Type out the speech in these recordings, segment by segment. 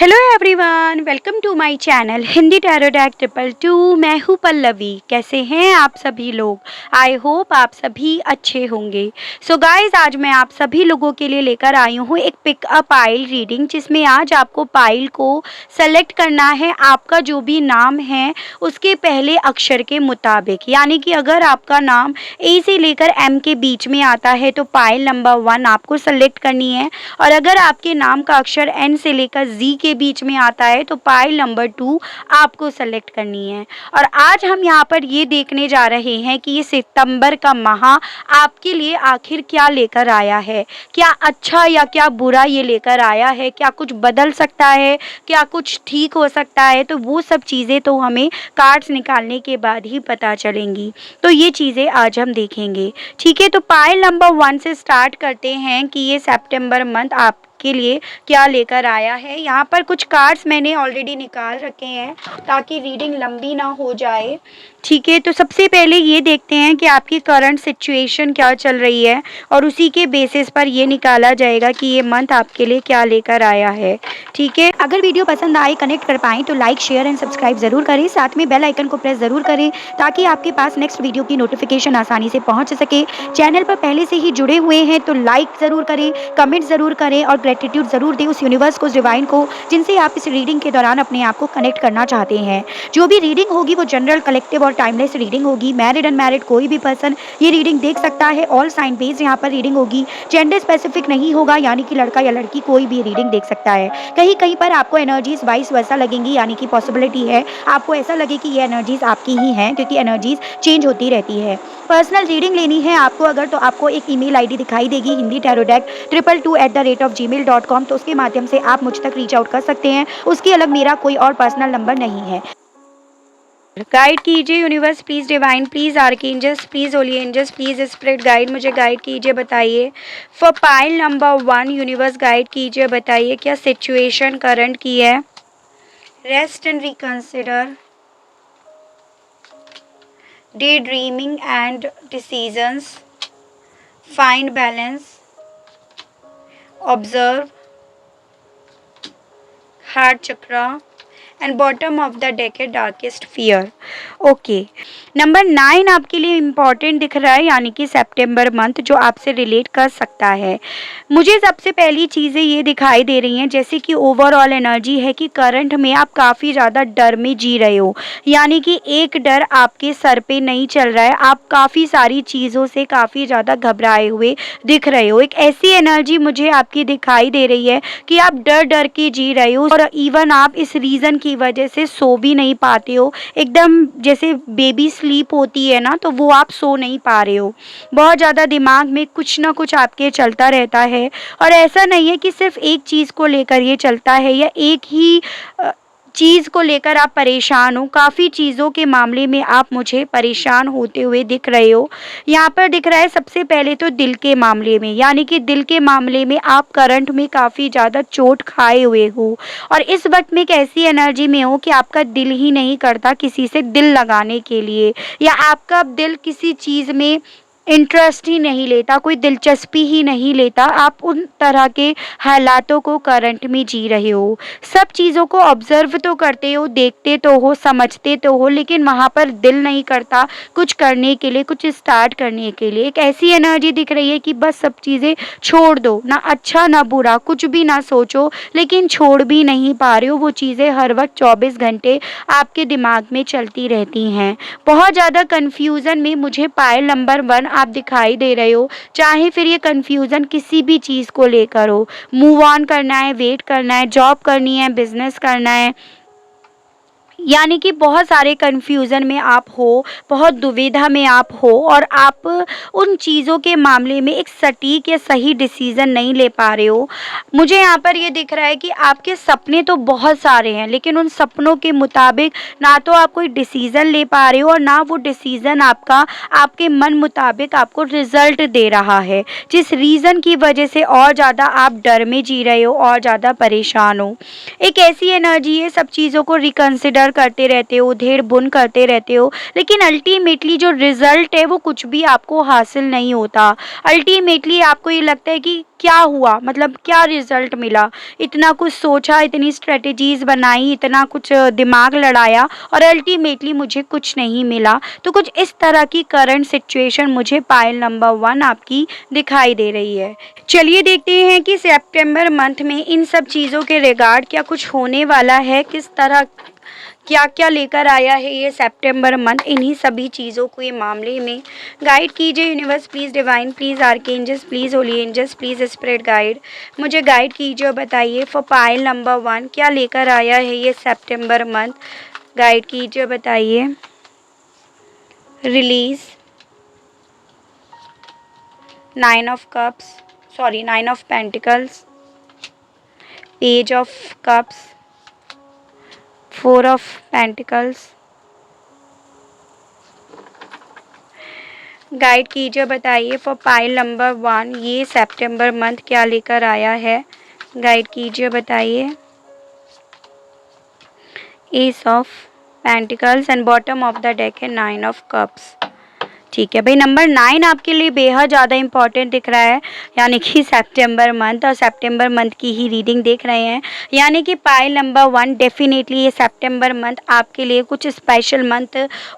Hello everyone, welcome to my channel Hindi tarot deck 222। मैं हूँ पल्लवी। कैसे हैं आप सभी लोग? आई होप आप सभी अच्छे होंगे। सो गाइस, आज मैं आप सभी लोगों के लिए लेकर आई हूँ एक पिक अ पाइल रीडिंग, जिसमें आज आपको पाइल को सेलेक्ट करना है आपका जो भी नाम है उसके पहले अक्षर के मुताबिक। यानी कि अगर आपका नाम ए से लेकर एम के बीच में आता है तो पाइल नंबर 1 आपको सेलेक्ट करनी है, और अगर आपके नाम का अक्षर एन से लेकर जी के बीच में आता है तो पाइल नंबर 2 आपको सेलेक्ट करनी है। और आज हम यहाँ पर ये देखने जा रहे हैं कि ये सितंबर का माह आपके लिए आखिर क्या लेकर आया है। क्या अच्छा या क्या बुरा ये लेकर आया है, क्या कुछ बदल सकता है, क्या कुछ ठीक हो सकता है, तो वो सब चीज़ें तो हमें कार्ड्स निकालने के बाद ही पता चलेंगी। तो ये चीज़ें आज हम देखेंगे। ठीक है, तो पाइल नंबर 1 से स्टार्ट करते हैं कि ये सितंबर मंथ आपके लिए क्या लेकर आया है। यहाँ पर कुछ कार्ड्स मैंने ऑलरेडी निकाल रखे हैं ताकि रीडिंग लंबी ना हो जाए। ठीक है, तो सबसे पहले ये देखते हैं कि आपकी करंट सिचुएशन क्या चल रही है, और उसी के बेसिस पर ये निकाला जाएगा कि ये मंथ आपके लिए क्या लेकर आया है। ठीक है, अगर वीडियो पसंद आए, कनेक्ट कर पाएँ तो लाइक, शेयर एंड सब्सक्राइब ज़रूर करें। साथ में बेल आइकन को प्रेस ज़रूर करें ताकि आपके पास नेक्स्ट वीडियो की नोटिफिकेशन आसानी से पहुँच सके। चैनल पर पहले से ही जुड़े हुए हैं तो लाइक ज़रूर करें, कमेंट ज़रूर करें और ग्रेटिट्यूड ज़रूर दें उस यूनिवर्स को, उस डिवाइन को, जिनसे आप इस रीडिंग के दौरान अपने आप को कनेक्ट करना चाहते हैं। जो भी रीडिंग होगी वो जनरल, कलेक्टिव और टाइमलेस रीडिंग होगी। मैरिड अनमैरिड कोई भी पर्सन ये रीडिंग देख सकता है। ऑल साइन बेस्ड यहाँ पर रीडिंग होगी, जेंडर स्पेसिफिक नहीं होगा, यानी कि लड़का या लड़की कोई भी रीडिंग देख सकता है। कहीं कहीं पर आपको एनर्जीज वाइस वर्सा लगेंगी, यानी कि पॉसिबिलिटी है आपको ऐसा लगे कि ये एनर्जीज आपकी ही हैं, क्योंकि एनर्जीज चेंज होती रहती है। पर्सनल रीडिंग लेनी है आपको अगर, तो आपको एक ईमेल आईडी दिखाई देगी हिंदी टैरो डेक 222@gmail.com, तो उसके माध्यम से आप मुझ तक रीच आउट कर सकते हैं। उसके अलग मेरा कोई और पर्सनल नंबर नहीं है। गाइड कीजिए universe, please divine, please archangels, please holy angels, please spirit guide, मुझे गाइड कीजिए, बताइए। For pile number 1 universe guide कीजिए, बताइए क्या सिचुएशन करंट की है। Rest and reconsider, day dreaming and decisions, find balance, observe, heart chakra and bottom of the deck है darkest fear. Okay, number 9 आपके लिए इम्पॉर्टेंट दिख रहा है, यानी कि सितंबर मंथ जो आपसे रिलेट कर सकता है। मुझे सबसे पहली चीज़ें ये दिखाई दे रही हैं, जैसे कि ओवरऑल एनर्जी है कि करंट में आप काफ़ी ज़्यादा डर में जी रहे हो, यानी कि एक डर आपके सर पे नहीं चल रहा है। आप काफ़ी सारी चीज़ों से काफ़ी ज़्यादा घबराए हुए दिख रहे हो। एक ऐसी एनर्जी मुझे आपकी दिखाई दे रही है कि आप डर डर के जी रहे हो, और इवन आप इस रीज़न की वजह से सो भी नहीं पाते हो। एकदम जैसे बेबी स्लीप होती है ना, तो वो आप सो नहीं पा रहे हो। बहुत ज़्यादा दिमाग में कुछ ना कुछ आपके चलता रहता है, और ऐसा नहीं है कि सिर्फ एक चीज़ को लेकर ये चलता है या एक ही चीज़ को लेकर आप परेशान हो। काफ़ी चीज़ों के मामले में आप मुझे परेशान होते हुए दिख रहे हो। यहाँ पर दिख रहा है सबसे पहले तो दिल के मामले में, यानी कि दिल के मामले में आप करंट में काफ़ी ज़्यादा चोट खाए हुए हो, और इस वक्त में एक ऐसी एनर्जी में हो कि आपका दिल ही नहीं करता किसी से दिल लगाने के लिए, या आपका दिल किसी चीज़ में इंटरेस्ट ही नहीं लेता, कोई दिलचस्पी ही नहीं लेता। आप उन तरह के हालातों को करंट में जी रहे हो। सब चीज़ों को ऑब्जर्व तो करते हो, देखते तो हो, समझते तो हो, लेकिन वहाँ पर दिल नहीं करता कुछ करने के लिए, कुछ स्टार्ट करने के लिए। एक ऐसी एनर्जी दिख रही है कि बस सब चीज़ें छोड़ दो, ना अच्छा ना बुरा, कुछ भी ना सोचो, लेकिन छोड़ भी नहीं पा रहे हो। वो चीज़ें हर वक्त 24 घंटे आपके दिमाग में चलती रहती हैं। बहुत ज़्यादा कन्फ्यूज़न में मुझे पाइल नंबर 1 आप दिखाई दे रहे हो, चाहे फिर ये कन्फ्यूज़न किसी भी चीज़ को लेकर हो। मूव ऑन करना है, वेट करना है, जॉब करनी है, बिजनेस करना है, यानी कि बहुत सारे कन्फ्यूज़न में आप हो, बहुत दुविधा में आप हो, और आप उन चीज़ों के मामले में एक सटीक या सही डिसीज़न नहीं ले पा रहे हो। मुझे यहाँ पर ये दिख रहा है कि आपके सपने तो बहुत सारे हैं, लेकिन उन सपनों के मुताबिक ना तो आप कोई डिसीज़न ले पा रहे हो, और ना वो डिसीज़न आपका आपके मन मुताबिक आपको रिज़ल्ट दे रहा है, जिस रीज़न की वजह से और ज़्यादा आप डर में जी रहे हो और ज़्यादा परेशान हो। एक ऐसी एनर्जी है, सब चीज़ों को रिकंसिडर डर करते रहते हो, धेड़ बुन करते रहते हो, लेकिन अल्टीमेटली जो रिजल्ट है वो कुछ भी आपको हासिल नहीं होता। अल्टीमेटली आपको ये लगता है कि क्या हुआ, मतलब क्या रिजल्ट मिला, इतना कुछ सोचा, इतनी स्ट्रेटजीज बनाई, इतना कुछ दिमाग लड़ाया और अल्टीमेटली मुझे कुछ नहीं मिला। तो कुछ इस तरह की करंट सिचुएशन मुझे पायल नंबर 1 आपकी दिखाई दे रही है। चलिए देखते हैं कि सितंबर मंथ में इन सब चीज़ों के रिगार्ड क्या कुछ होने वाला है, किस तरह क्या क्या लेकर आया है ये सितंबर मंथ, इन्हीं सभी चीज़ों को ये मामले में गाइड कीजिए universe please, divine please, archangels please, holy angels please, spirit guide मुझे गाइड कीजिए और बताइए फॉर पायल नंबर 1 क्या लेकर आया है ये सितंबर मंथ। गाइड कीजिए, बताइए। Release, 9 of cups, sorry 9 of pentacles, page of cups, 4 of pentacles. Guide कीजिए, बताइए फॉर पाइल नंबर 1 ये सितंबर मंथ क्या लेकर आया है। गाइड कीजिए, बताइए। S of pentacles and bottom of the deck है 9 ऑफ कप्स। ठीक है भाई, नंबर 9 आपके लिए बेहद ज़्यादा इंपॉर्टेंट दिख रहा है, यानी कि सितंबर मंथ, और सितंबर मंथ की ही रीडिंग देख रहे हैं, यानी कि पाइल नंबर 1 डेफिनेटली ये सितंबर मंथ आपके लिए कुछ स्पेशल मंथ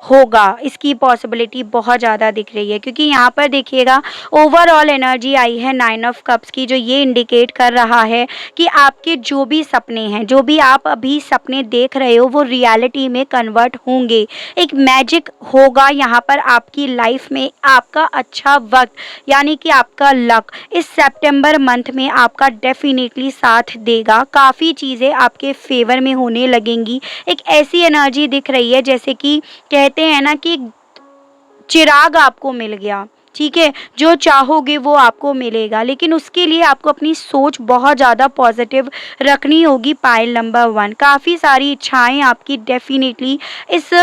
होगा, इसकी पॉसिबिलिटी बहुत ज़्यादा दिख रही है। क्योंकि यहाँ पर देखिएगा ओवरऑल एनर्जी आई है 9 ऑफ कप्स की, जो ये इंडिकेट कर रहा है कि आपके जो भी सपने हैं, जो भी आप अभी सपने देख रहे हो, वो रियलिटी में कन्वर्ट होंगे। एक मैजिक होगा यहाँ पर आपकी लाइफ में, आपका अच्छा वक्त यानी कि आपका लक इस सितंबर मंथ में आपका डेफिनेटली साथ देगा। काफ़ी चीज़ें आपके फेवर में होने लगेंगी। एक ऐसी एनर्जी दिख रही है जैसे कि कहते हैं ना कि चिराग आपको मिल गया, ठीक है, जो चाहोगे वो आपको मिलेगा, लेकिन उसके लिए आपको अपनी सोच बहुत ज़्यादा पॉजिटिव रखनी होगी। पाइल नंबर 1 काफ़ी सारी इच्छाएं आपकी डेफिनेटली इस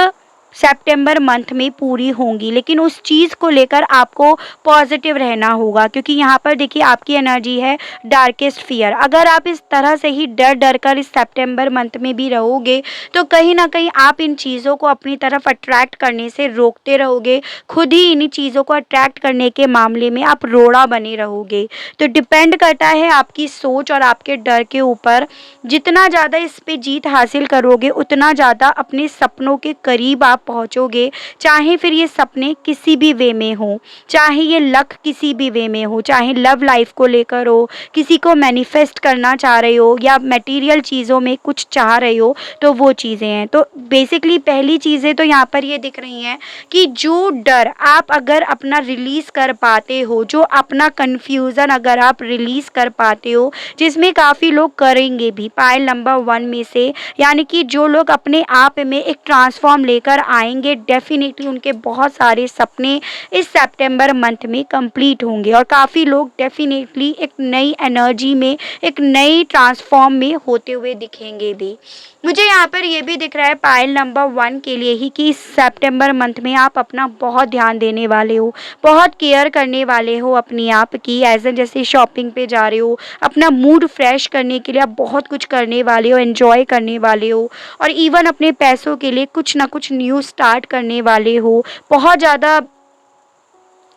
सितंबर मंथ में पूरी होंगी, लेकिन उस चीज़ को लेकर आपको पॉजिटिव रहना होगा। क्योंकि यहाँ पर देखिए आपकी एनर्जी है डार्केस्ट फियर। अगर आप इस तरह से ही डर डर कर इस सितंबर मंथ में भी रहोगे तो कहीं ना कहीं आप इन चीज़ों को अपनी तरफ अट्रैक्ट करने से रोकते रहोगे, खुद ही इन चीज़ों को अट्रैक्ट करने के मामले में आप रोड़ा बने रहोगे। तो डिपेंड करता है आपकी सोच और आपके डर के ऊपर। जितना ज़्यादा इस पे जीत हासिल करोगे उतना ज़्यादा अपने सपनों के करीब आप पहुंचोगे। चाहे फिर ये सपने किसी भी वे में हो, चाहे ये लक किसी भी वे में हो, चाहे लव लाइफ को लेकर हो, किसी को मैनिफेस्ट करना चाह रहे हो या मटेरियल चीज़ों में कुछ चाह रहे हो, तो वो चीज़ें हैं। तो बेसिकली पहली चीज़ें तो यहाँ पर ये दिख रही हैं कि जो डर आप अगर अपना रिलीज़ कर पाते हो, जो अपना कन्फ्यूज़न अगर आप रिलीज़ कर पाते हो, जिसमें काफ़ी लोग करेंगे भी पाइल नंबर 1 में से, यानी कि जो लोग अपने आप में एक ट्रांसफॉर्म लेकर आएंगे, डेफिनेटली उनके बहुत सारे सपने इस सितंबर मंथ में कंप्लीट होंगे और काफ़ी लोग डेफिनेटली एक नई एनर्जी में, एक नई ट्रांसफॉर्म में होते हुए दिखेंगे भी। मुझे यहाँ पर ये भी दिख रहा है पाइल नंबर 1 के लिए ही कि इस सितंबर मंथ में आप अपना बहुत ध्यान देने वाले हो, बहुत केयर करने वाले हो अपनी आप की, एज एन जैसे शॉपिंग पे जा रहे हो, अपना मूड फ्रेश करने के लिए आप बहुत कुछ करने वाले हो, एंजॉय करने वाले हो, और इवन अपने पैसों के लिए कुछ ना कुछ न्यू स्टार्ट करने वाले हो, बहुत ज़्यादा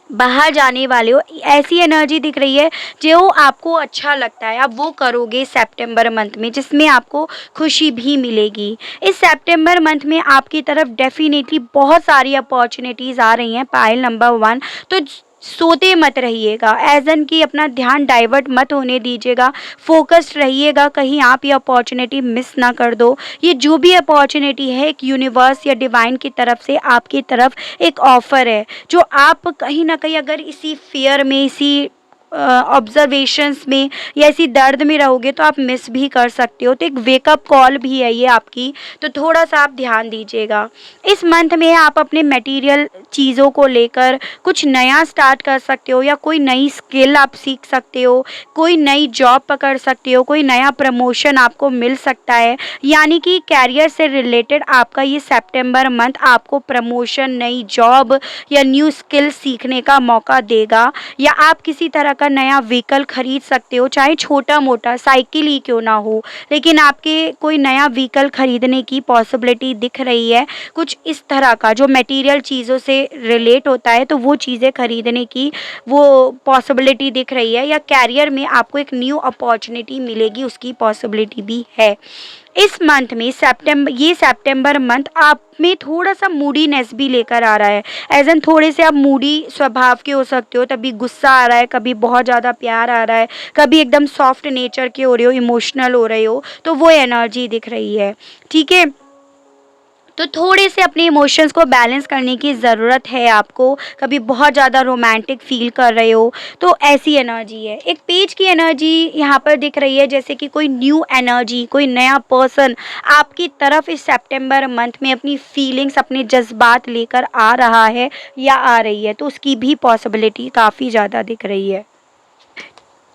बाहर जाने वाले हो। ऐसी एनर्जी दिख रही है जो आपको अच्छा लगता है, आप वो करोगे सितंबर मंथ में, जिसमें आपको खुशी भी मिलेगी। इस सितंबर मंथ में आपकी तरफ डेफिनेटली बहुत सारी अपॉर्चुनिटीज़ आ रही हैं पाइल नंबर 1। तो सोते मत रहिएगा, एज एन कि अपना ध्यान डाइवर्ट मत होने दीजिएगा, फोकस्ड रहिएगा, कहीं आप ये अपॉर्चुनिटी मिस ना कर दो। ये जो भी अपॉर्चुनिटी है एक यूनिवर्स या डिवाइन की तरफ से आपकी तरफ एक ऑफ़र है, जो आप कहीं ना कहीं अगर इसी फियर में, इसी ऑब्जर्वेशंस में या इसी दर्द में रहोगे तो आप मिस भी कर सकते हो। तो एक वेकअप कॉल भी है ये आपकी, तो थोड़ा सा आप ध्यान दीजिएगा। इस मंथ में आप अपने मटेरियल चीज़ों को लेकर कुछ नया स्टार्ट कर सकते हो, या कोई नई स्किल आप सीख सकते हो, कोई नई जॉब पकड़ सकते हो, कोई नया प्रमोशन आपको मिल सकता है। यानी कि कैरियर से रिलेटेड आपका ये सितंबर मंथ आपको प्रमोशन, नई जॉब या न्यू स्किल सीखने का मौका देगा, या आप किसी तरह का का नया व्हीकल खरीद सकते हो, चाहे छोटा मोटा साइकिल ही क्यों ना हो, लेकिन आपके कोई नया व्हीकल खरीदने की पॉसिबिलिटी दिख रही है। कुछ इस तरह का जो मटेरियल चीज़ों से रिलेट होता है, तो वो चीज़ें खरीदने की वो पॉसिबिलिटी दिख रही है, या कैरियर में आपको एक न्यू अपॉर्चुनिटी मिलेगी, उसकी पॉसिबिलिटी भी है। इस मंथ में सेप्टेम्बर मंथ आप में थोड़ा सा मूडीनेस भी लेकर आ रहा है। एज एन थोड़े से आप मूडी स्वभाव के हो सकते हो, तभी गुस्सा आ रहा है, कभी बहुत ज़्यादा प्यार आ रहा है, कभी एकदम सॉफ्ट नेचर के हो रहे हो, इमोशनल हो रहे हो, तो वो एनर्जी दिख रही है। ठीक है, तो थोड़े से अपने इमोशंस को बैलेंस करने की ज़रूरत है आपको। कभी बहुत ज़्यादा रोमांटिक फील कर रहे हो, तो ऐसी एनर्जी है। एक पेज की एनर्जी यहाँ पर दिख रही है, जैसे कि कोई न्यू एनर्जी, कोई नया पर्सन आपकी तरफ इस सितंबर मंथ में अपनी फीलिंग्स, अपने जज्बात लेकर आ रहा है या आ रही है, तो उसकी भी पॉसिबिलिटी काफ़ी ज़्यादा दिख रही है।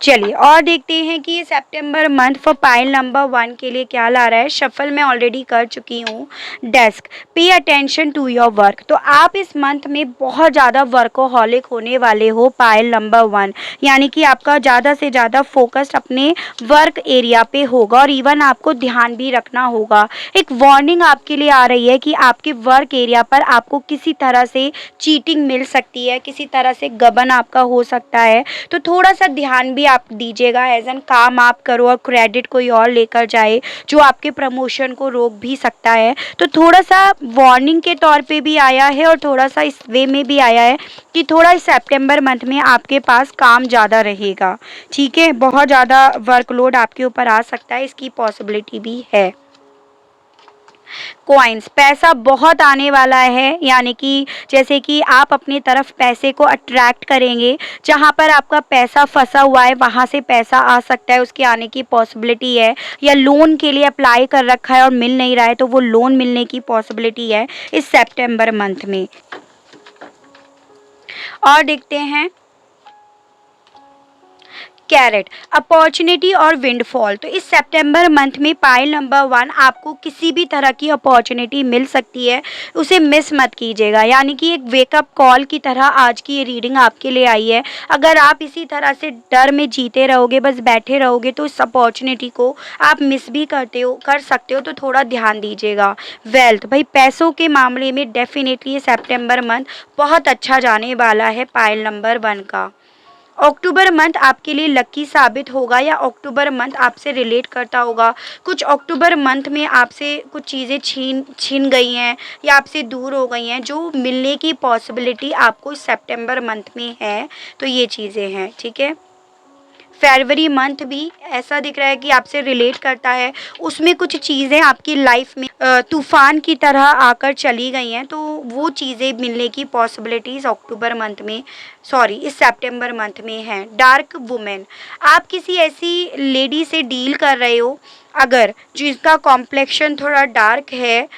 चलिए और देखते हैं कि ये सितंबर मंथ फॉर पाइल नंबर 1 के लिए क्या ला रहा है। शफल मैं ऑलरेडी कर चुकी हूँ। Desk, pay attention to your work. तो आप इस मंथ में बहुत ज़्यादा वर्कोहॉलिक होने वाले हो पाइल नंबर 1, यानी कि आपका ज़्यादा से ज़्यादा फोकस्ड अपने वर्क एरिया पे होगा, और इवन आपको ध्यान भी रखना होगा। एक वार्निंग आपके लिए आ रही है कि आपके वर्क एरिया पर आपको किसी तरह से चीटिंग मिल सकती है, किसी तरह से गबन आपका हो सकता है, तो थोड़ा सा ध्यान भी आप दीजिएगा। एज एन काम आप करो और क्रेडिट कोई और लेकर जाए, जो आपके प्रमोशन को रोक भी सकता है। तो थोड़ा सा वार्निंग के तौर पे भी आया है, और थोड़ा सा इस वे में भी आया है कि थोड़ा इस सितंबर मंथ में आपके पास काम ज़्यादा रहेगा। ठीक है, बहुत ज़्यादा वर्कलोड आपके ऊपर आ सकता है, इसकी पॉसिबिलिटी भी है। कॉइन्स, पैसा बहुत आने वाला है, यानी कि जैसे कि आप अपनी तरफ पैसे को अट्रैक्ट करेंगे। जहाँ पर आपका पैसा फंसा हुआ है, वहाँ से पैसा आ सकता है, उसके आने की पॉसिबिलिटी है। या लोन के लिए अप्लाई कर रखा है और मिल नहीं रहा है, तो वो लोन मिलने की पॉसिबिलिटी है इस सितंबर मंथ में। और देखते हैं कैरेट, अपॉर्चुनिटी और विंडफॉल। तो इस सितंबर मंथ में पाइल नंबर 1 आपको किसी भी तरह की अपॉर्चुनिटी मिल सकती है, उसे मिस मत कीजिएगा। यानी कि एक वेकअप कॉल की तरह आज की ये रीडिंग आपके लिए आई है। अगर आप इसी तरह से डर में जीते रहोगे, बस बैठे रहोगे, तो इस अपॉर्चुनिटी को आप मिस भी कर सकते हो, तो थोड़ा ध्यान दीजिएगा। वेल्थ, भाई पैसों के मामले में डेफिनेटली ये सितंबर मंथ बहुत अच्छा जाने वाला है पाइल नंबर 1 का। अक्टूबर मंथ आपके लिए लकी साबित होगा, या अक्टूबर मंथ आपसे रिलेट करता होगा। कुछ अक्टूबर मंथ में आपसे कुछ चीज़ें छीन गई हैं, या आपसे दूर हो गई हैं, जो मिलने की पॉसिबिलिटी आपको सितंबर मंथ में है। तो ये चीज़ें हैं, ठीक है। फरवरी मंथ भी ऐसा दिख रहा है कि आपसे रिलेट करता है, उसमें कुछ चीज़ें आपकी लाइफ में तूफान की तरह आकर चली गई हैं, तो वो चीज़ें मिलने की पॉसिबिलिटीज़ अक्टूबर मंथ में, सॉरी इस सितंबर मंथ में हैं। डार्क वुमेन, आप किसी ऐसी लेडी से डील कर रहे हो अगर जिसका कॉम्प्लेक्शन थोड़ा डार्क है,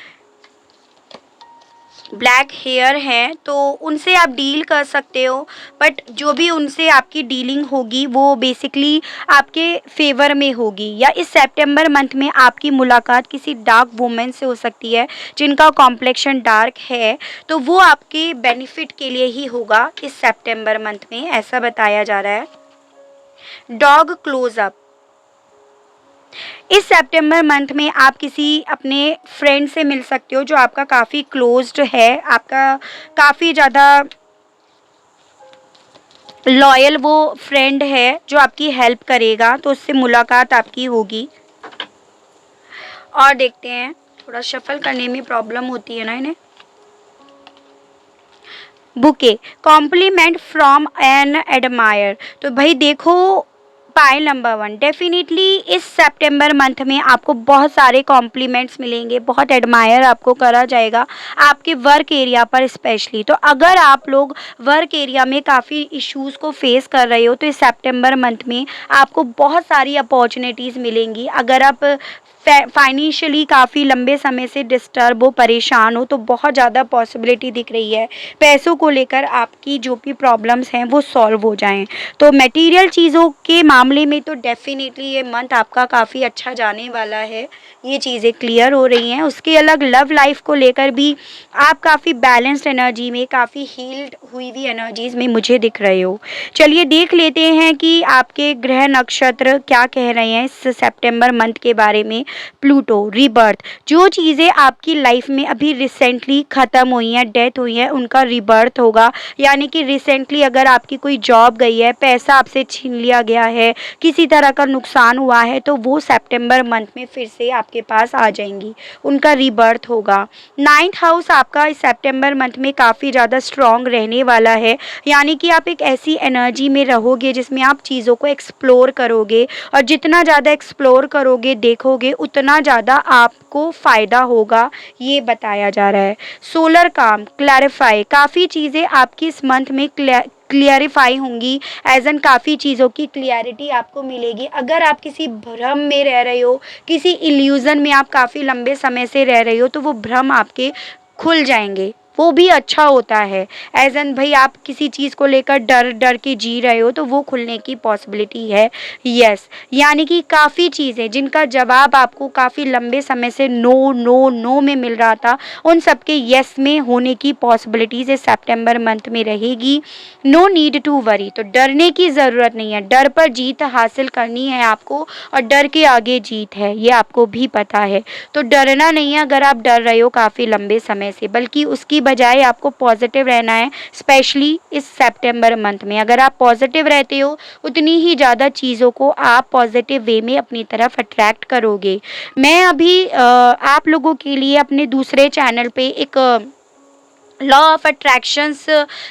ब्लैक हेयर है, तो उनसे आप डील कर सकते हो। बट जो भी उनसे आपकी डीलिंग होगी, वो बेसिकली आपके फेवर में होगी। या इस सितंबर मंथ में आपकी मुलाकात किसी डार्क वुमेन से हो सकती है, जिनका कॉम्प्लेक्शन डार्क है, तो वो आपके बेनिफिट के लिए ही होगा इस सितंबर मंथ में, ऐसा बताया जा रहा है। डॉग क्लोजअप, इस सितंबर मंथ में आप किसी अपने फ्रेंड से मिल सकते हो, जो आपका काफ़ी क्लोज्ड है, आपका काफ़ी ज़्यादा लॉयल वो फ्रेंड है, जो आपकी हेल्प करेगा, तो उससे मुलाकात आपकी होगी। और देखते हैं, थोड़ा शफल करने में प्रॉब्लम होती है ना इन्हें। Bouquet, compliment from an admirer. तो भाई देखो, पाइल नंबर 1 डेफिनेटली इस सितंबर मंथ में आपको बहुत सारे कॉम्प्लीमेंट्स मिलेंगे, बहुत एडमायर आपको करा जाएगा आपके वर्क एरिया पर स्पेशली। तो अगर आप लोग वर्क एरिया में काफ़ी इश्यूज़ को फेस कर रहे हो, तो इस सितंबर मंथ में आपको बहुत सारी अपॉर्चुनिटीज़ मिलेंगी। अगर आप फाइनेंशियली काफ़ी लंबे समय से डिस्टर्ब हो, परेशान हो, तो बहुत ज़्यादा पॉसिबिलिटी दिख रही है पैसों को लेकर आपकी जो भी प्रॉब्लम्स हैं वो सॉल्व हो जाएं। तो मटेरियल चीज़ों के मामले में तो डेफिनेटली ये मंथ आपका काफ़ी अच्छा जाने वाला है, ये चीज़ें क्लियर हो रही हैं। उसके अलग लव लाइफ को लेकर भी आप काफ़ी बैलेंस्ड एनर्जी में, काफ़ी हील्ड हुई हुई एनर्जीज में मुझे दिख रहे हो। चलिए देख लेते हैं कि आपके ग्रह नक्षत्र क्या कह रहे हैं इस सितंबर मंथ के बारे में। प्लूटो, रीबर्थ, जो चीज़ें आपकी लाइफ में अभी रिसेंटली ख़त्म हुई हैं, डेथ हुई है, उनका रीबर्थ होगा। यानी कि रिसेंटली अगर आपकी कोई जॉब गई है, पैसा आपसे छीन लिया गया है, किसी तरह का नुकसान हुआ है, तो वो सितंबर मंथ में फिर से आपके पास आ जाएंगी, उनका रीबर्थ होगा। 9th हाउस आपका इस सितंबर मंथ में काफ़ी ज़्यादा स्ट्रॉन्ग रहने वाला है। यानी कि आप एक ऐसी एनर्जी में रहोगे जिसमें आप चीज़ों को एक्सप्लोर करोगे, और जितना ज़्यादा एक्सप्लोर करोगे, देखोगे, उतना ज़्यादा आपको फ़ायदा होगा, ये बताया जा रहा है। सोलर काम, क्लैरिफाई, काफ़ी चीज़ें आपकी इस मंथ में क्लियरिफाई होंगी। एज एन काफ़ी चीज़ों की क्लियरिटी आपको मिलेगी। अगर आप किसी भ्रम में रह रहे हो, किसी इल्यूज़न में आप काफ़ी लंबे समय से रह रहे हो, तो वो भ्रम आपके खुल जाएंगे, वो भी अच्छा होता है। एज एन भाई आप किसी चीज़ को लेकर डर डर के जी रहे हो, तो वो खुलने की पॉसिबिलिटी है। यस, यानी कि काफ़ी चीज़ें जिनका जवाब आपको काफ़ी लंबे समय से नो नो नो में मिल रहा था, उन सब के यस में होने की पॉसिबिलिटीज़ इस सितंबर मंथ में रहेगी। नो नीड टू वरी, तो डरने की ज़रूरत नहीं है। डर पर जीत हासिल करनी है आपको, और डर के आगे जीत है, ये आपको भी पता है। तो डरना नहीं है अगर आप डर रहे हो काफ़ी लंबे समय से, बल्कि उसकी बजाय आपको पॉजिटिव रहना है। स्पेशली इस सितंबर मंथ में अगर आप पॉजिटिव रहते हो, उतनी ही ज़्यादा चीज़ों को आप पॉजिटिव वे में अपनी तरफ अट्रैक्ट करोगे। मैं अभी आप लोगों के लिए अपने दूसरे चैनल पे एक लॉ ऑफ अट्रैक्शंस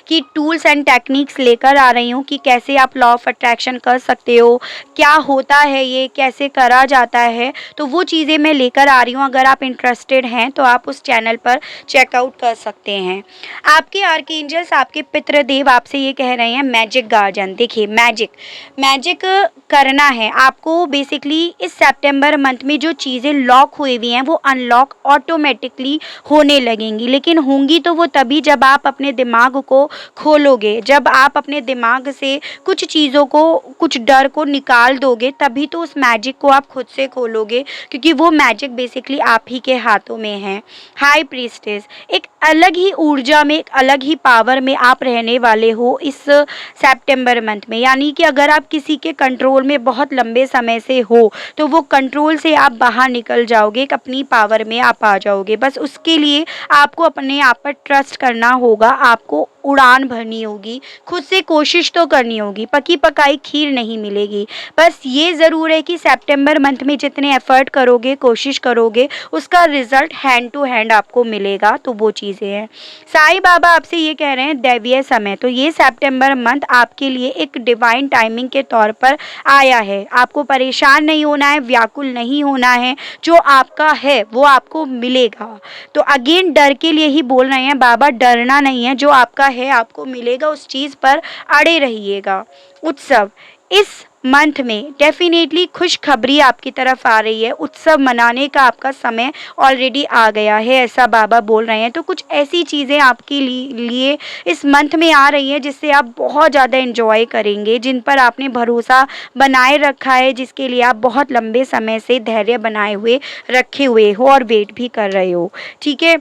की टूल्स एंड टेक्निक्स लेकर आ रही हूँ कि कैसे आप लॉ ऑफ अट्रैक्शन कर सकते हो, क्या होता है ये, कैसे करा जाता है। तो वो चीज़ें मैं लेकर आ रही हूँ। अगर आप इंटरेस्टेड हैं तो आप उस चैनल पर चेकआउट कर सकते हैं। आपके आर्कएंजल्स, आपके पितृदेव आपसे ये कह रहे हैं मैजिक गार्जियन। देखिए, मैजिक करना है आपको। बेसिकली इस सितंबर मंथ में जो चीज़ें लॉक हुई हुई हैं वो अनलॉक ऑटोमेटिकली होने लगेंगी, लेकिन होंगी तो वो तभी जब आप अपने दिमाग को खोलोगे, जब आप अपने दिमाग से कुछ चीज़ों को, कुछ डर को निकाल दोगे, तभी तो उस मैजिक को आप खुद से खोलोगे, क्योंकि वो मैजिक बेसिकली आप ही के हाथों में है। हाई प्रीस्टेस, एक अलग ही ऊर्जा में, एक अलग ही पावर में आप रहने वाले हो इस सितंबर मंथ में। यानी कि अगर आप किसी के कंट्रोल में बहुत लंबे समय से हो, तो वो कंट्रोल से आप बाहर निकल जाओगे, एक अपनी पावर में आप आ जाओगे। बस उसके लिए आपको अपने आप पर ट्रस्ट करना होगा, आपको उड़ान भरनी होगी, खुद से कोशिश तो करनी होगी। पकी पकाई खीर नहीं मिलेगी। बस ये ज़रूर है कि सितंबर मंथ में जितने एफर्ट करोगे, कोशिश करोगे, उसका रिजल्ट हैंड टू हैंड आपको मिलेगा। तो वो चीज़ें हैं। साईं बाबा आपसे ये कह रहे हैं दैवीय समय, तो ये सितंबर मंथ आपके लिए एक डिवाइन टाइमिंग के तौर पर आया है। आपको परेशान नहीं होना है, व्याकुल नहीं होना है, जो आपका है वो आपको मिलेगा। तो अगेन डर के लिए ही बोल रहे हैं बाबा, डरना नहीं है, जो आपका है आपको मिलेगा, उस चीज़ पर अड़े रहिएगा। उत्सव, इस मंथ में डेफिनेटली खुशखबरी आपकी तरफ आ रही है। उत्सव मनाने का आपका समय ऑलरेडी आ गया है, ऐसा बाबा बोल रहे हैं। तो कुछ ऐसी चीज़ें आपके लिए इस मंथ में आ रही हैं जिससे आप बहुत ज़्यादा एंजॉय करेंगे, जिन पर आपने भरोसा बनाए रखा है, जिसके लिए आप बहुत लंबे समय से धैर्य बनाए हुए रखे हुए हो और वेट भी कर रहे हो। ठीक है,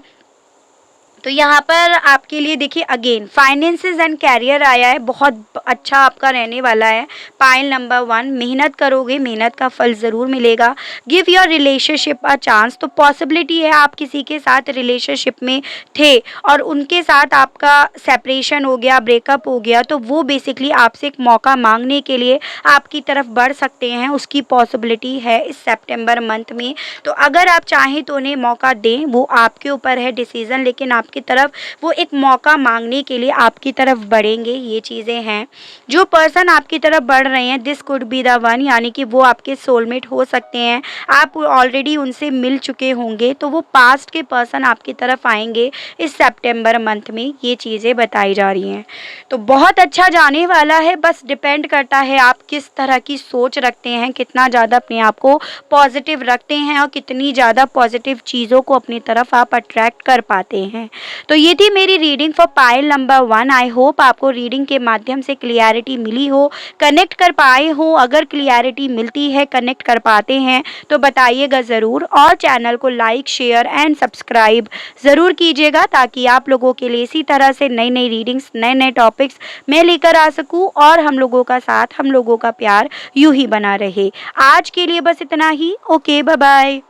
तो यहाँ पर आपके लिए देखिए अगेन फाइनेंसेस एंड कैरियर आया है, बहुत अच्छा आपका रहने वाला है। पाइल नंबर 1, मेहनत करोगे, मेहनत का फल ज़रूर मिलेगा। Give your relationship a chance, तो पॉसिबिलिटी है आप किसी के साथ रिलेशनशिप में थे और उनके साथ आपका सेपरेशन हो गया, ब्रेकअप हो गया, तो वो बेसिकली आपसे एक मौका मांगने के लिए आपकी तरफ बढ़ सकते हैं, उसकी पॉसिबिलिटी है इस सितंबर मंथ में। तो अगर आप चाहें तो उन्हें मौका दें, वो आपके ऊपर है डिसीज़न, लेकिन आप आपकी तरफ वो एक मौका मांगने के लिए आपकी तरफ बढ़ेंगे, ये चीज़ें हैं। जो पर्सन आपकी तरफ बढ़ रहे हैं, this could be the one, यानी कि वो आपके सोलमेट हो सकते हैं। आप ऑलरेडी उनसे मिल चुके होंगे, तो वो पास्ट के पर्सन आपकी तरफ आएंगे इस सितंबर मंथ में, ये चीज़ें बताई जा रही हैं। तो बहुत अच्छा जाने वाला है, बस डिपेंड करता है आप किस तरह की सोच रखते हैं, कितना ज़्यादा अपने आप को पॉजिटिव रखते हैं और कितनी ज़्यादा पॉजिटिव चीज़ों को अपनी तरफ आप अट्रैक्ट कर पाते हैं। तो ये थी मेरी reading for pile number 1। I hope आपको रीडिंग के माध्यम से क्लियरिटी मिली हो, कनेक्ट कर पाए हो। अगर क्लियरिटी मिलती है, कनेक्ट कर पाते हैं तो बताइएगा ज़रूर, और चैनल को लाइक, शेयर एंड सब्सक्राइब ज़रूर कीजिएगा, ताकि आप लोगों के लिए इसी तरह से नई नई रीडिंग्स, नए नए टॉपिक्स मैं लेकर आ सकूं और हम लोगों का साथ, हम लोगों का प्यार यूं ही बना रहे। आज के लिए बस इतना ही। Okay, bye bye.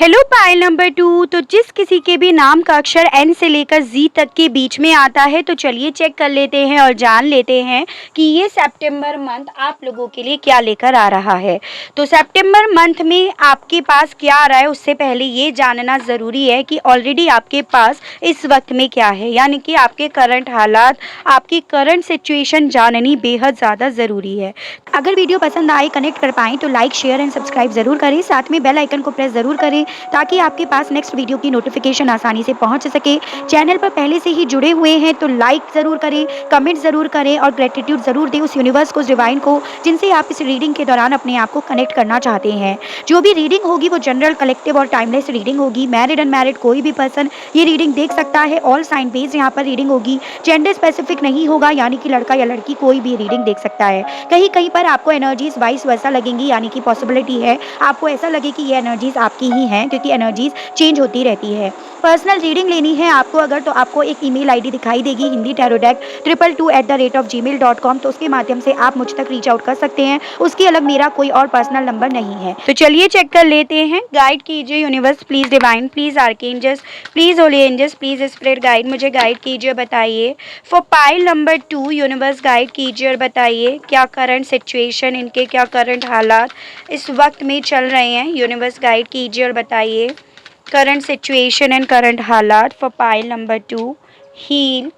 Hello pile number 2। तो जिस किसी के भी नाम का अक्षर एन से लेकर जी तक के बीच में आता है, तो चलिए चेक कर लेते हैं और जान लेते हैं कि ये सितंबर मंथ आप लोगों के लिए क्या लेकर आ रहा है। तो सितंबर मंथ में आपके पास क्या आ रहा है, उससे पहले ये जानना ज़रूरी है कि ऑलरेडी आपके पास इस वक्त में क्या है, यानी कि आपके करंट हालात, आपकी करंट सिचुएशन जाननी बेहद ज़्यादा ज़रूरी है। अगर वीडियो पसंद आए, कनेक्ट कर पाएँ तो लाइक, शेयर एंड सब्सक्राइब ज़रूर करें, साथ में बेल आइकन को प्रेस ज़रूर करें ताकि आपके पास नेक्स्ट वीडियो की नोटिफिकेशन आसानी से पहुंच सके। चैनल पर पहले से ही जुड़े हुए हैं तो लाइक ज़रूर करें, कमेंट ज़रूर करें और ग्रेटिट्यूड ज़रूर दें उस यूनिवर्स को, उस डिवाइन को, जिनसे आप इस रीडिंग के दौरान अपने आप को कनेक्ट करना चाहते हैं। जो भी रीडिंग होगी वो जनरल, कलेक्टिव और टाइमलेस रीडिंग होगी। मैरिड, अनमैरिड कोई भी पर्सन ये रीडिंग देख सकता है। ऑल साइन बेस्ड यहाँ पर रीडिंग होगी, जेंडर स्पेसिफिक नहीं होगा, यानी कि लड़का या लड़की कोई भी रीडिंग देख सकता है। कहीं कहीं पर आपको एनर्जीज वाइस वर्सा लगेंगी, यानी कि पॉसिबिलिटी है आपको ऐसा लगे कि ये एनर्जीज आपकी ही हैं, क्योंकि एनर्जीज चेंज होती रहती है। पर्सनल रीडिंग लेनी है आपको अगर, तो आपको एक ईमेल आईडी दिखाई देगी, hinditarotdeck222@gmail.com, तो उसके माध्यम से आप मुझ तक रीच आउट कर सकते हैं। उसके अलग मेरा कोई और पर्सनल नंबर नहीं है। तो चलिए चेक कर लेते हैं। गाइड कीजिए universe, please divine, please archangels, please holy angels, please spirit guide, मुझे गाइड कीजिए, बताइए for pile number 2। Universe guide कीजिए और बताइए क्या करंट सिचुएशन, इनके क्या करंट हालात इस वक्त में चल रहे हैं। यूनिवर्स गाइड कीजिए और बताइए करंट सिचुएशन एंड करंट हालात for pile number 2। Heal,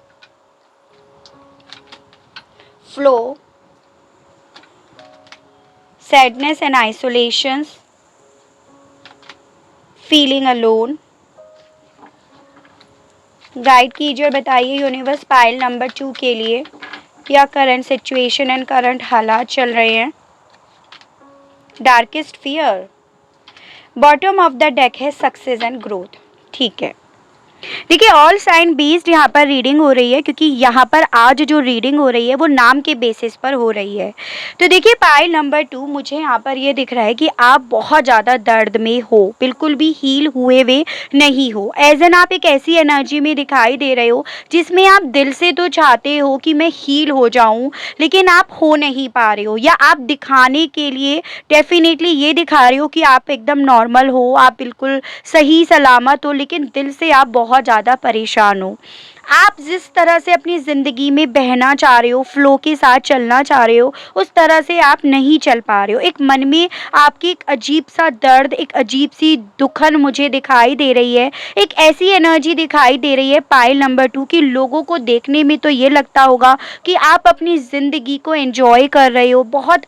flow, sadness and isolation, feeling alone. Guide कीजिए और बताइए यूनिवर्स पाइल नंबर 2 के लिए क्या करंट सिचुएशन एंड करंट हालात चल रहे हैं। Darkest fear, bottom of the deck है सक्सेस एंड ग्रोथ। ठीक है, देखिए ऑल साइन बेस्ड यहाँ पर रीडिंग हो रही है, क्योंकि यहाँ पर आज जो रीडिंग हो रही है वो नाम के बेसिस पर हो रही है। तो देखिए पाइल नंबर 2, मुझे यहाँ पर ये दिख रहा है कि आप बहुत ज़्यादा दर्द में हो, बिल्कुल भी हील हुए हुए नहीं हो। एज एन आप एक ऐसी एनर्जी में दिखाई दे रहे हो जिसमें आप दिल से तो चाहते हो कि मैं हील हो जाऊँ, लेकिन आप हो नहीं पा रहे हो, या आप दिखाने के लिए डेफिनेटली ये दिखा रहे हो कि आप एकदम नॉर्मल हो, आप बिल्कुल सही सलामत हो, लेकिन दिल से आप बहुत ज़्यादा परेशान हो। आप जिस तरह से अपनी ज़िंदगी में बहना चाह रहे हो, फ्लो के साथ चलना चाह रहे हो, उस तरह से आप नहीं चल पा रहे हो। एक मन में आपकी एक अजीब सा दर्द, एक अजीब सी दुखन मुझे दिखाई दे रही है। एक ऐसी एनर्जी दिखाई दे रही है पाइल नंबर 2 की लोगों को देखने में तो ये लगता होगा कि आप अपनी ज़िंदगी को एंजॉय कर रहे हो, बहुत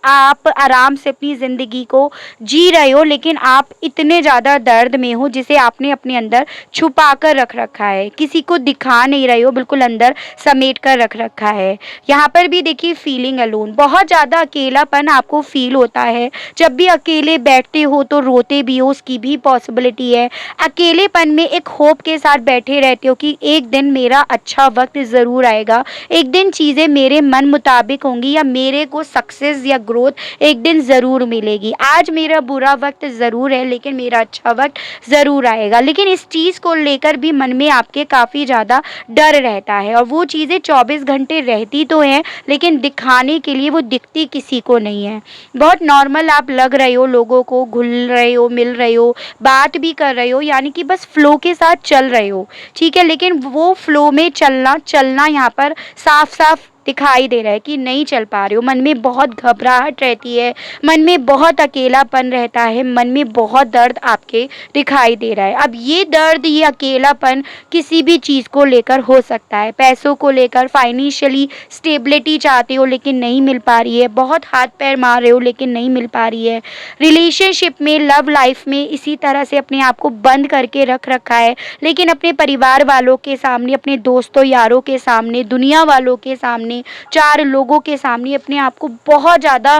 आप आराम से अपनी ज़िंदगी को जी रहे हो, लेकिन आप इतने ज़्यादा दर्द में हो जिसे आपने अपने अंदर छुपा कर रख रखा है, किसी को दिखा नहीं रहे हो, बिल्कुल अंदर समेट कर रख रखा है। यहाँ पर भी देखिए फीलिंग अलोन, बहुत ज़्यादा अकेलापन आपको फील होता है। जब भी अकेले बैठते हो तो रोते भी हो, उसकी भी पॉसिबिलिटी है। अकेलेपन में एक होप के साथ बैठे रहते हो कि एक दिन मेरा अच्छा वक्त ज़रूर आएगा, एक दिन चीज़ें मेरे मन मुताबिक होंगी, या मेरे को सक्सेस या ग्रोथ एक दिन ज़रूर मिलेगी। आज मेरा बुरा वक्त ज़रूर है, लेकिन मेरा अच्छा वक्त ज़रूर आएगा। लेकिन इस चीज़ को लेकर भी मन में आपके काफ़ी ज़्यादा डर रहता है, और वो चीज़ें 24 घंटे रहती तो हैं, लेकिन दिखाने के लिए वो दिखती किसी को नहीं है। बहुत नॉर्मल आप लग रहे हो, लोगों को घुल रहे हो, मिल रहे हो, बात भी कर रहे हो, यानी कि बस फ्लो के साथ चल रहे हो। ठीक है, लेकिन वो फ्लो में चलना यहाँ पर साफ साफ दिखाई दे रहा है कि नहीं चल पा रहे हो, मन में बहुत घबराहट रहती है, मन में बहुत अकेलापन रहता है, मन में बहुत दर्द आपके दिखाई दे रहा है। अब ये दर्द, ये अकेलापन किसी भी चीज़ को लेकर हो सकता है। पैसों को लेकर, फाइनेंशियली स्टेबिलिटी चाहते हो लेकिन नहीं मिल पा रही है, बहुत हाथ पैर मार रहे हो लेकिन नहीं मिल पा रही है। रिलेशनशिप में, लव लाइफ में इसी तरह से अपने आप को बंद करके रख रखा है, लेकिन अपने परिवार वालों के सामने, अपने दोस्तों यारों के सामने, दुनिया वालों के सामने, चार लोगों के सामने अपने आप को बहुत ज़्यादा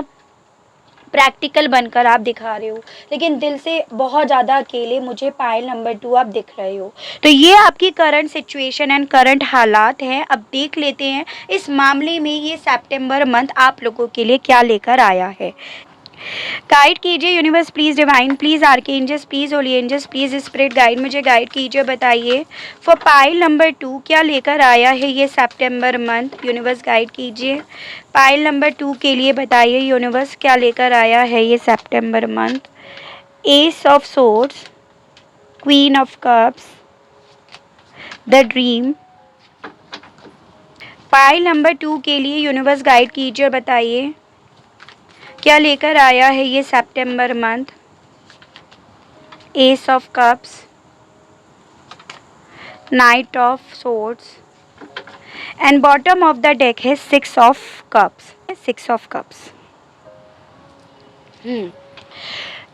प्रैक्टिकल बनकर आप दिखा रहे हो, लेकिन दिल से बहुत ज़्यादा अकेले मुझे पायल नंबर 2 आप दिख रहे हो। तो ये आपकी करंट सिचुएशन एंड करंट हालात हैं। अब देख लेते हैं इस मामले में ये सितंबर मंथ आप लोगों के लिए क्या लेकर आया है। गाइड कीजिए universe please, divine please, archangels please, holy angels please, spirit guide, मुझे गाइड कीजिए, बताइए फॉर पाइल नंबर 2 क्या लेकर आया है ये सितंबर मंथ। यूनिवर्स गाइड कीजिए पाइल नंबर 2 के लिए, बताइए यूनिवर्स क्या लेकर आया है ये सितंबर month. Ace of swords, queen of cups, the dream. Pile number 2 के लिए यूनिवर्स गाइड कीजिए और बताइए क्या लेकर आया है ये सितंबर month. Ace of cups, knight of swords and bottom of the deck है 6 ऑफ कप्स। 6 of cups.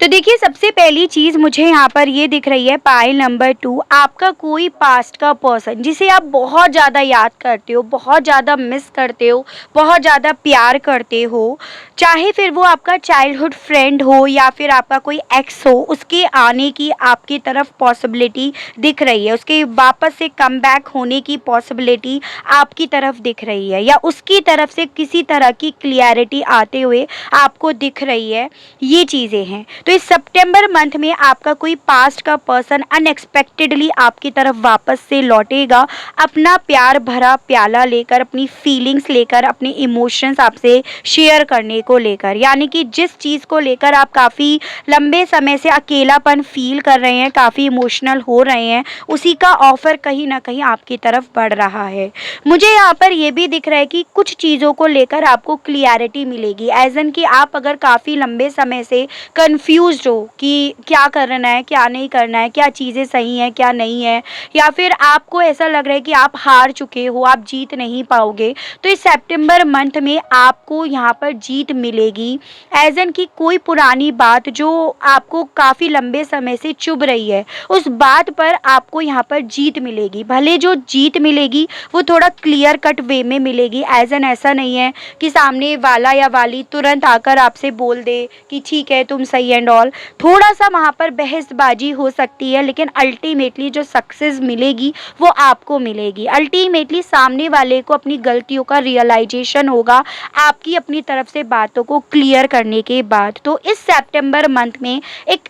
तो देखिए सबसे पहली चीज़ मुझे यहाँ पर ये दिख रही है पाइल नंबर 2, आपका कोई पास्ट का पर्सन जिसे आप बहुत ज़्यादा याद करते हो, बहुत ज़्यादा मिस करते हो, बहुत ज़्यादा प्यार करते हो, चाहे फिर वो आपका चाइल्डहुड फ्रेंड हो या फिर आपका कोई एक्स हो, उसके आने की आपकी तरफ पॉसिबिलिटी दिख रही है, उसके वापस से कम बैक होने की पॉसिबिलिटी आपकी तरफ दिख रही है, या उसकी तरफ से किसी तरह की क्लियरिटी आते हुए आपको दिख रही है। ये चीज़ें हैं। तो इस सितंबर मंथ में आपका कोई पास्ट का पर्सन अनएक्सपेक्टेडली आपकी तरफ वापस से लौटेगा, अपना प्यार भरा प्याला लेकर, अपनी फीलिंग्स लेकर, अपने इमोशंस आपसे शेयर करने को लेकर, यानी कि जिस चीज़ को लेकर आप काफ़ी लंबे समय से अकेलापन फील कर रहे हैं, काफ़ी इमोशनल हो रहे हैं, उसी का ऑफर कहीं ना कहीं आपकी तरफ बढ़ रहा है। मुझे यहाँ पर यह भी दिख रहा है कि कुछ चीज़ों को लेकर आपको क्लियरिटी मिलेगी, एज एन कि आप अगर काफ़ी लंबे समय से कंफ्यूज्ड हो कि क्या करना है, क्या नहीं करना है, क्या चीज़ें सही हैं, क्या नहीं है, या फिर आपको ऐसा लग रहा है कि आप हार चुके हो, आप जीत नहीं पाओगे, तो इस सितंबर मंथ में आपको यहाँ पर जीत मिलेगी। एज एन कि कोई पुरानी बात जो आपको काफ़ी लंबे समय से चुभ रही है, उस बात पर आपको यहाँ पर जीत मिलेगी। भले जो जीत मिलेगी वो थोड़ा क्लियर कट वे में मिलेगी, एज एन ऐसा नहीं है कि सामने वाला या वाली तुरंत आकर आपसे बोल दे कि ठीक है तुम सही एंड ऑल। थोड़ा सा वहाँ पर बहसबाजी हो सकती है, लेकिन अल्टीमेटली जो सक्सेस मिलेगी वो आपको मिलेगी। अल्टीमेटली सामने वाले को अपनी गलतियों का रियलाइजेशन होगा आपकी अपनी तरफ से बातों को क्लियर करने के बाद। तो इस सितंबर मंथ में एक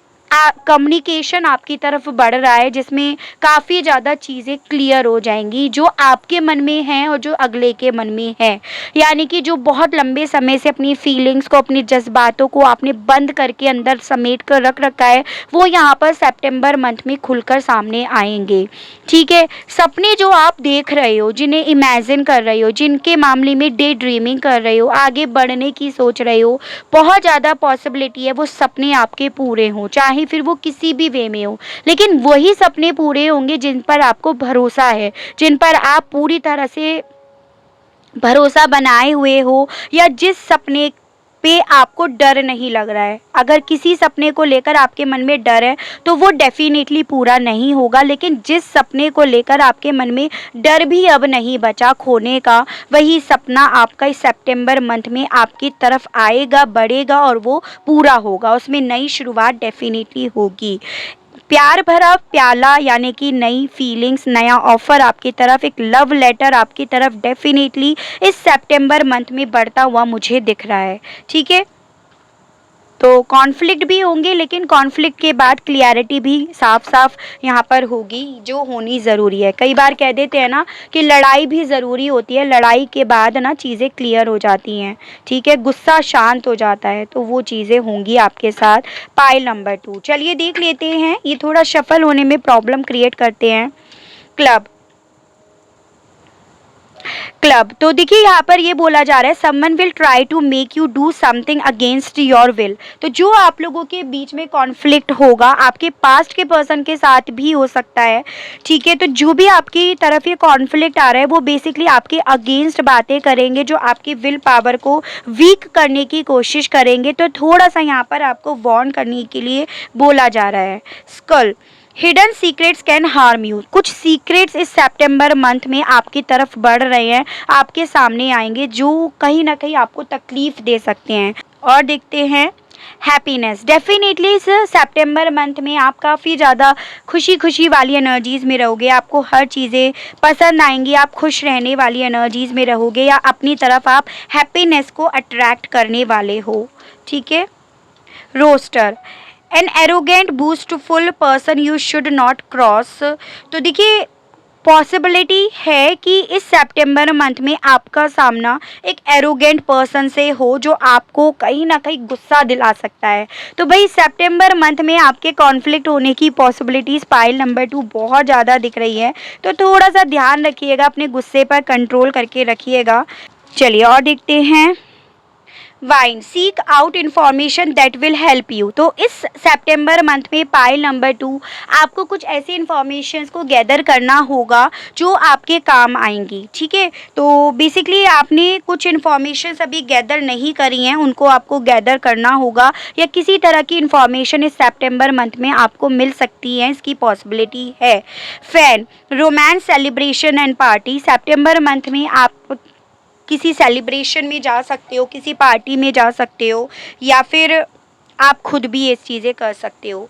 कम्युनिकेशन आपकी तरफ बढ़ रहा है, जिसमें काफ़ी ज़्यादा चीज़ें क्लियर हो जाएंगी जो आपके मन में हैं और जो अगले के मन में है। यानी कि जो बहुत लंबे समय से अपनी फीलिंग्स को, अपनी जज्बातों को आपने बंद करके अंदर समेट कर रख रखा है, वो यहाँ पर सितंबर मंथ में खुलकर सामने आएंगे। ठीक है, सपने जो आप देख रहे हो, जिन्हें इमेजिन कर रहे हो, जिनके मामले में डे ड्रीमिंग कर रहे हो, आगे बढ़ने की सोच रहे हो, बहुत ज़्यादा पॉसिबिलिटी है वो सपने आपके पूरे हों, चाहे फिर वो किसी भी वे में हो, लेकिन वही सपने पूरे होंगे जिन पर आपको भरोसा है, जिन पर आप पूरी तरह से भरोसा बनाए हुए हो, या जिस सपने पे आपको डर नहीं लग रहा है। अगर किसी सपने को लेकर आपके मन में डर है तो वो डेफिनेटली पूरा नहीं होगा, लेकिन जिस सपने को लेकर आपके मन में डर भी अब नहीं बचा खोने का, वही सपना आपका इस सितंबर मंथ में आपकी तरफ आएगा, बढ़ेगा और वो पूरा होगा, उसमें नई शुरुआत डेफिनेटली होगी। प्यार भरा प्याला यानी कि नई फीलिंग्स, नया ऑफर आपकी तरफ, एक लव लेटर आपकी तरफ डेफिनेटली इस सितंबर मंथ में बढ़ता हुआ मुझे दिख रहा है। ठीक है, तो कॉन्फ्लिक्ट भी होंगे, लेकिन कॉन्फ्लिक्ट के बाद क्लियरिटी भी साफ साफ यहाँ पर होगी, जो होनी ज़रूरी है। कई बार कह देते हैं ना कि लड़ाई भी ज़रूरी होती है, लड़ाई के बाद ना चीज़ें क्लियर हो जाती हैं। ठीक है, गुस्सा शांत हो जाता है, तो वो चीज़ें होंगी आपके साथ पाइल नंबर 2। चलिए देख लेते हैं, ये थोड़ा शफल होने में प्रॉब्लम क्रिएट करते हैं। Club club. तो देखिए यहाँ पर ये बोला जा रहा है someone will try to make you do something against your will. तो जो आप लोगों के बीच में कॉन्फ्लिक्ट होगा आपके पास्ट के पर्सन के साथ भी हो सकता है, ठीक है। तो जो भी आपकी तरफ ये कॉन्फ्लिक्ट आ रहा है वो बेसिकली आपके अगेंस्ट बातें करेंगे, जो आपकी विल पावर को वीक करने की कोशिश करेंगे। तो थोड़ा सा यहाँ पर आपको वार्न करने के लिए बोला जा रहा है। Skull, hidden secrets can harm you. कुछ सीक्रेट्स इस सितंबर मंथ में आपकी तरफ बढ़ रहे हैं, आपके सामने आएंगे, जो कहीं ना कहीं आपको तकलीफ दे सकते हैं। और देखते हैं हैप्पीनेस। डेफिनेटली इस सितंबर मंथ में आप काफ़ी ज़्यादा खुशी खुशी वाली एनर्जीज़ में रहोगे, आपको हर चीज़ें पसंद आएंगी, आप खुश रहने वाली एनर्जीज़ में रहोगे, या अपनी तरफ आप हैप्पीनेस को अट्रैक्ट करने वाले हो, ठीक है। Rooster, an arrogant boastful person you should not cross. तो देखिए पॉसिबिलिटी है कि इस सितंबर मंथ में आपका सामना एक एरोगेंट पर्सन से हो, जो आपको कहीं ना कहीं गुस्सा दिला सकता है। तो भाई सितंबर मंथ में आपके कॉन्फ्लिक्ट होने की पॉसिबिलिटीज़ पाइल नंबर 2 बहुत ज़्यादा दिख रही है। तो थोड़ा सा ध्यान रखिएगा, अपने गुस्से पर कंट्रोल करके रखिएगा। चलिए और देखते हैं wine, seek out information that will help you. तो इस सितंबर मंथ में पाइल नंबर 2 आपको कुछ ऐसी इन्फॉर्मेशन को गैदर करना होगा जो आपके काम आएंगी, ठीक है। तो बेसिकली आपने कुछ इन्फॉर्मेशन अभी गैदर नहीं करी हैं, उनको आपको गैदर करना होगा, या किसी तरह की इन्फॉर्मेशन इस सितंबर मंथ में आपको मिल सकती है, इसकी पॉसिबिलिटी है। Fan, romance, celebration and party. September month में आप किसी सेलिब्रेशन में जा सकते हो, किसी पार्टी में जा सकते हो, या फिर आप खुद भी ये चीज़ें कर सकते हो।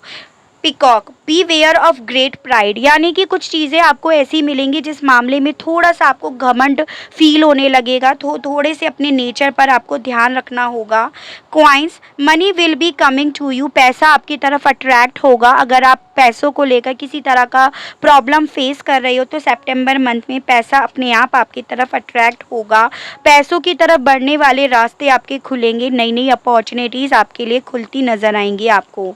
Peacock, beware of great pride. यानी कि कुछ चीज़ें आपको ऐसी मिलेंगी जिस मामले में थोड़ा सा आपको घमंड फील होने लगेगा, थोड़े से अपने नेचर पर आपको ध्यान रखना होगा। Coins, money will be coming to you. पैसा आपकी तरफ अट्रैक्ट होगा। अगर आप पैसों को लेकर किसी तरह का प्रॉब्लम फेस कर रहे हो तो सितंबर मंथ में पैसा अपने आप आपकी तरफ अट्रैक्ट होगा। पैसों की तरफ बढ़ने वाले रास्ते आपके खुलेंगे, नई नई अपॉर्चुनिटीज़ आपके लिए खुलती नज़र आएंगी आपको।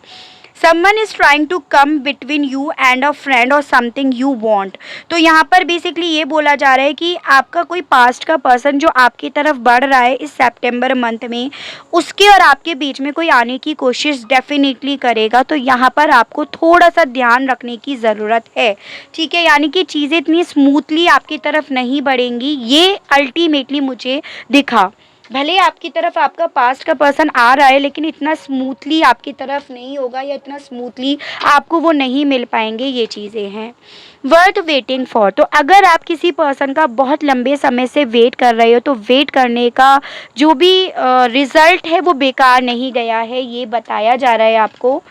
Someone is trying to come between you and a friend or something you want। तो यहाँ पर बेसिकली ये बोला जा रहा है कि आपका कोई पास्ट का पर्सन जो आपकी तरफ बढ़ रहा है इस सितंबर मंथ में, उसके और आपके बीच में कोई आने की कोशिश डेफिनेटली करेगा। तो यहाँ पर आपको थोड़ा सा ध्यान रखने की ज़रूरत है, ठीक है। यानी कि चीज़ें इतनी स्मूथली आपकी तरफ नहीं बढ़ेंगी, ये अल्टीमेटली मुझे दिखा। भले आपकी तरफ आपका पास्ट का पर्सन आ रहा है, लेकिन इतना स्मूथली आपकी तरफ नहीं होगा, या इतना स्मूथली आपको वो नहीं मिल पाएंगे, ये चीज़ें हैं। Worth waiting for. तो अगर आप किसी पर्सन का बहुत लंबे समय से वेट कर रहे हो तो वेट करने का जो भी रिज़ल्ट है वो बेकार नहीं गया है, ये बताया जा रहा है आपको।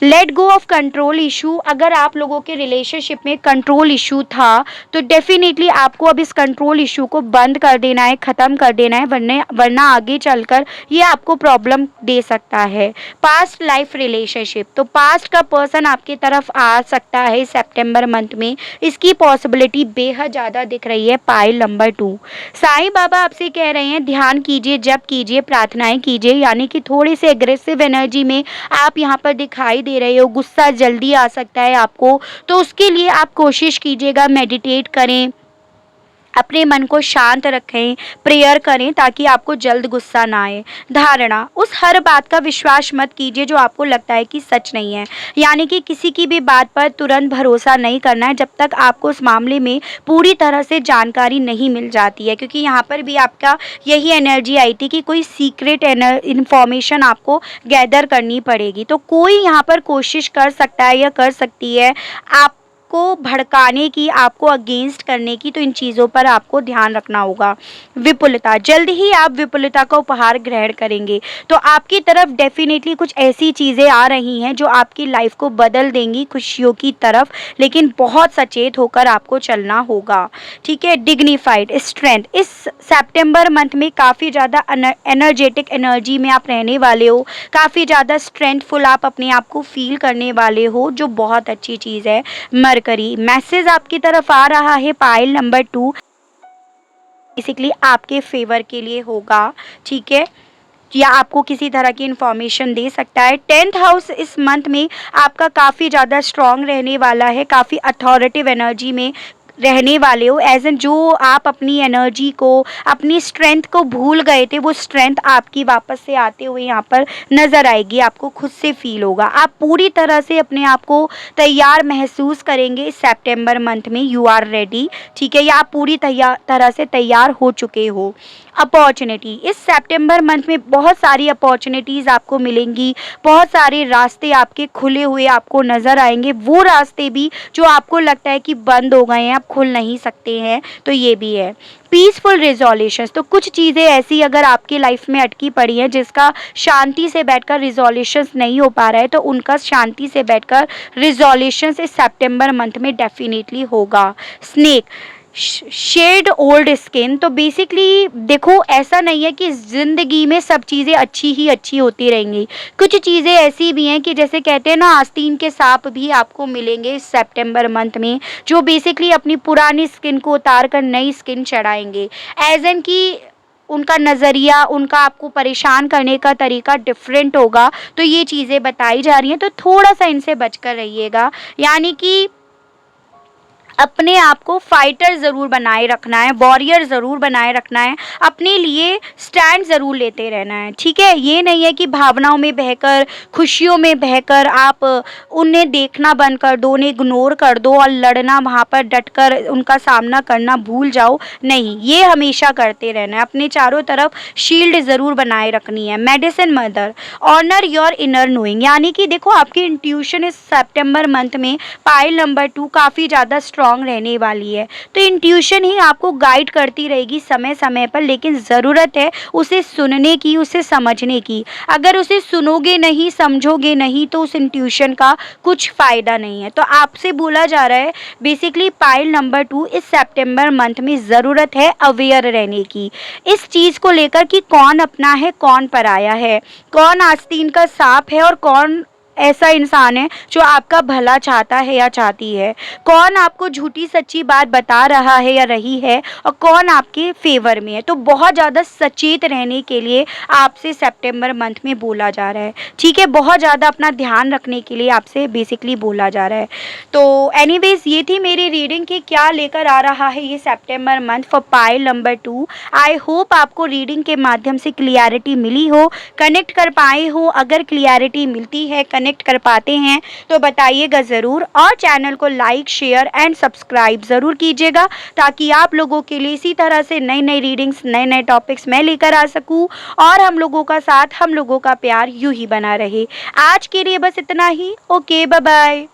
Let go of control issue. अगर आप लोगों के रिलेशनशिप में कंट्रोल इशू था तो डेफिनेटली आपको अब इस कंट्रोल इशू को बंद कर देना है, ख़त्म कर देना है, वरना आगे चलकर ये आपको प्रॉब्लम दे सकता है। पास्ट लाइफ रिलेशनशिप, तो पास्ट का पर्सन आपकी तरफ आ सकता है सितंबर मंथ में, इसकी पॉसिबिलिटी बेहद ज़्यादा दिख रही है। पाइल नंबर 2, साईं बाबा आपसे कह रहे हैं ध्यान कीजिए, जप कीजिए, प्रार्थनाएं कीजिए। यानी कि थोड़ी सी एग्रेसिव एनर्जी में आप यहाँ पर दिखाई दे रहे हो, गुस्सा जल्दी आ सकता है आपको, तो उसके लिए आप कोशिश कीजिएगा मेडिटेट करें, अपने मन को शांत रखें, प्रेयर करें ताकि आपको जल्द गुस्सा ना आए। धारणा, उस हर बात का विश्वास मत कीजिए जो आपको लगता है कि सच नहीं है। यानी कि किसी की भी बात पर तुरंत भरोसा नहीं करना है जब तक आपको उस मामले में पूरी तरह से जानकारी नहीं मिल जाती है, क्योंकि यहाँ पर भी आपका यही एनर्जी आई थी कि कोई सीक्रेट इन्फॉर्मेशन आपको गैदर करनी पड़ेगी। तो कोई यहाँ पर कोशिश कर सकता है या कर सकती है आप को भड़काने की, आपको अगेंस्ट करने की, तो इन चीज़ों पर आपको ध्यान रखना होगा। विपुलता, जल्द ही आप विपुलता का उपहार ग्रहण करेंगे। तो आपकी तरफ डेफिनेटली कुछ ऐसी चीज़ें आ रही हैं जो आपकी लाइफ को बदल देंगी खुशियों की तरफ, लेकिन बहुत सचेत होकर आपको चलना होगा, ठीक है। डिग्निफाइड स्ट्रेंथ, इस सितंबर मंथ में काफ़ी ज़्यादा एनर्जेटिक एनर्जी में आप रहने वाले हो, काफ़ी ज़्यादा स्ट्रेंथफुल आप अपने आप को फील करने वाले हो, जो बहुत अच्छी चीज़ है। मरकरी, मैसेज आपकी तरफ आ रहा है पाइल नंबर 2, बेसिकली आपके फेवर के लिए होगा, ठीक है, या आपको किसी तरह की इंफॉर्मेशन दे सकता है। 10th हाउस इस मंथ में आपका काफ़ी ज़्यादा स्ट्रॉन्ग रहने वाला है, काफ़ी अथॉरिटिव एनर्जी में रहने वाले हो। एज एन जो आप अपनी एनर्जी को, अपनी स्ट्रेंथ को भूल गए थे, वो स्ट्रेंथ आपकी वापस से आते हुए यहाँ पर नज़र आएगी, आपको खुद से फील होगा। आप पूरी तरह से अपने आप को तैयार महसूस करेंगे इस सेप्टेम्बर मंथ में। यू आर रेडी, ठीक है, या आप पूरी तरह से तैयार हो चुके हो। अपॉर्चुनिटी, इस सेप्टेम्बर मंथ में बहुत सारी अपॉर्चुनिटीज़ आपको मिलेंगी, बहुत सारे रास्ते आपके खुले हुए आपको नज़र आएंगे। वो रास्ते भी जो आपको लगता है कि बंद हो गए हैं, अब खुल नहीं सकते हैं, तो ये भी है। पीसफुल रिजोल्यूशंस, तो कुछ चीज़ें ऐसी अगर आपकी लाइफ में अटकी पड़ी हैं जिसका शांति से बैठकर रिजोल्यूशंस नहीं हो पा रहा है, तो उनका शांति से बैठकर रिजोल्यूशंस इस सेप्टेम्बर मंथ में डेफिनेटली होगा। स्नेक, शेड ओल्ड स्किन, तो बेसिकली देखो ऐसा नहीं है कि ज़िंदगी में सब चीज़ें अच्छी ही अच्छी होती रहेंगी। कुछ चीज़ें ऐसी भी हैं कि जैसे कहते हैं ना, आस्तीन के सांप भी आपको मिलेंगे इस सेप्टेम्बर मंथ में, जो बेसिकली अपनी पुरानी स्किन को उतार कर नई स्किन चढ़ाएंगे। एज एन कि उनका नज़रिया, उनका आपको परेशान करने का तरीका डिफरेंट होगा। तो ये चीज़ें बताई जा रही हैं, तो थोड़ा सा इनसे बचकर रहिएगा। यानी कि अपने आप को फाइटर ज़रूर बनाए रखना है, वॉरियर ज़रूर बनाए रखना है, अपने लिए स्टैंड ज़रूर लेते रहना है, ठीक है। ये नहीं है कि भावनाओं में बहकर, खुशियों में बहकर आप उन्हें देखना बंद कर दो, उन्हें इग्नोर कर दो और लड़ना, वहाँ पर डटकर उनका सामना करना भूल जाओ। नहीं, ये हमेशा करते रहना है, अपने चारों तरफ शील्ड ज़रूर बनाए रखनी है। Medicine mother, honour your inner knowing, यानी कि देखो आपकी इंट्यूशन इस सेप्टेम्बर मंथ में पाइल नंबर 2 काफ़ी ज़्यादा स्ट्रॉन्ग रहने वाली है। तो इंट्यूशन ही आपको गाइड करती रहेगी समय समय पर, लेकिन ज़रूरत है उसे सुनने की, उसे समझने की। अगर उसे सुनोगे नहीं, समझोगे नहीं, तो उस इंट्यूशन का कुछ फ़ायदा नहीं है। तो आपसे बोला जा रहा है बेसिकली पाइल नंबर 2 इस सेप्टेम्बर मंथ में ज़रूरत है अवेयर रहने की, इस चीज़ को लेकर कि कौन अपना है, कौन पराया है, कौन आस्तीन का सांप है और कौन ऐसा इंसान है जो आपका भला चाहता है या चाहती है, कौन आपको झूठी सच्ची बात बता रहा है या रही है, और कौन आपके फेवर में है। तो बहुत ज़्यादा सचेत रहने के लिए आपसे सेप्टेम्बर मंथ में बोला जा रहा है, ठीक है। बहुत ज़्यादा अपना ध्यान रखने के लिए आपसे बेसिकली बोला जा रहा है। तो एनीवेज, ये थी मेरी रीडिंग कि क्या लेकर आ रहा है ये September month for pile number 2। I hope आपको रीडिंग के माध्यम से क्लियरिटी मिली हो, कनेक्ट कर पाए हो। अगर क्लियरिटी मिलती है, कनेक्ट कर पाते हैं, तो बताइएगा ज़रूर, और चैनल को लाइक, शेयर एंड सब्सक्राइब ज़रूर कीजिएगा, ताकि आप लोगों के लिए इसी तरह से नई नई रीडिंग्स, नए नए टॉपिक्स मैं लेकर आ सकूं, और हम लोगों का साथ, हम लोगों का प्यार यूं ही बना रहे। आज के लिए बस इतना ही। Okay, bye bye.